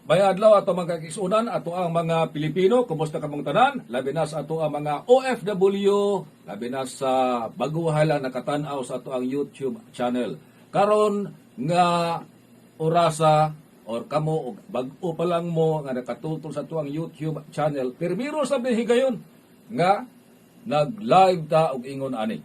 May adlaw ato mga kakisunan ato ang mga Pilipino, kumusta kamong tanan? Labi na sa ato ang mga OFW, labi na sa baguhay lang nakatan-aw sa ato ang YouTube channel. Karon nga orasa or kamo og bag-o pa lang mo nga nakatutol sa ato ang YouTube channel, pirmiro sabi higayon nga nag-live ta og ingon ani.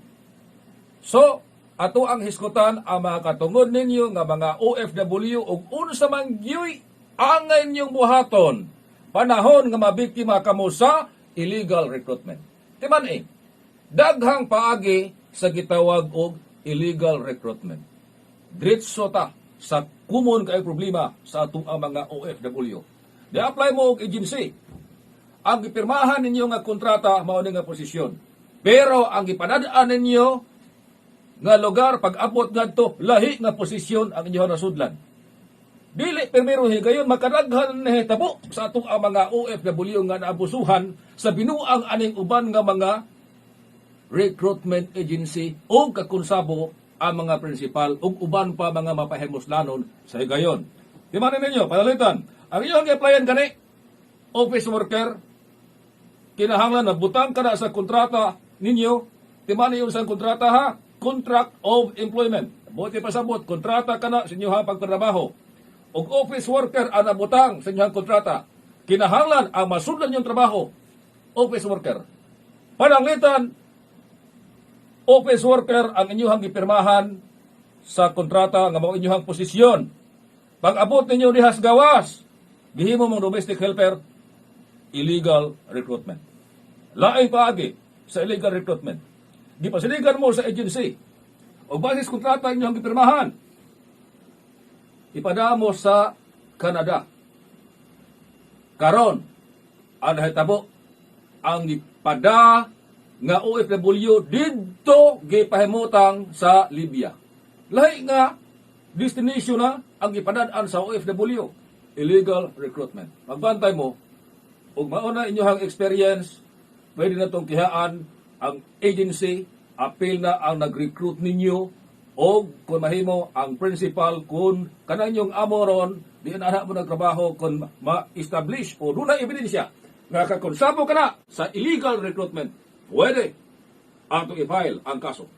So, ato ang hiskutan ang mga katungod ninyo nga mga OFW ug unsa man gyoy ang inyong buhaton panahon nga mabiktima kamo sa illegal recruitment. Timan daghang paagi sa gitawag og illegal recruitment. Diretso ta sa kumon kay problema sa atong mga OFW. Di-apply mo og agency. Ang gipirmahan ninyo nga kontrata mao ni nga posisyon. Pero ang gipadadaan ninyo nga lugar pag-abot ngadto lahi nga posisyon ang inyo nasudlan. Dili primero higayon makadaghan na hitabo sa atong mga OFW nga naabusuhan sa binuang aning uban nga mga recruitment agency o kakonsabo ang mga principal ug uban pa mga mapahimuslanon sa higayon. Timanin ninyo, palalitan, ang inyong i-applyan gani, office worker, kinahanglan na butang ka na sa kontrata ninyo, timanin yun sa kontrata ha, contract of employment. Buti pasabot, kontrata ka na sa inyo ha pagtrabaho. Og office worker ang nabutang sa inyong kontrata, kinahanglan ang masudlan yung trabaho, office worker. Pananglitan, office worker ang inyong gipirmahan sa kontrata nga mao inyong posisyon. Pag abot ninyo dihas gawas, gihimo mong domestic helper, illegal recruitment. Laay paagi sa illegal recruitment. Gipasiligan mo sa agency. O basis kontrata inyong gipirmahan, ipadaan mo sa Canada. Karon, ang nahitabo, ang ipada nga OFW didto gipahimutang sa Libya. Lahi nga destination na ang ipadadaan sa OFW, illegal recruitment. Magbantay mo, ug mauna inyong experience, pwede na itong kihaan ang agency, appeal na ang nag-recruit ninyo, o kung mahimo ang principal kung kananyong amoron di na mo nagtrabaho kung ma-establish o doon na ebidensya nga kakonsabo ka na sa illegal recruitment, pwede atong i-file ang kaso.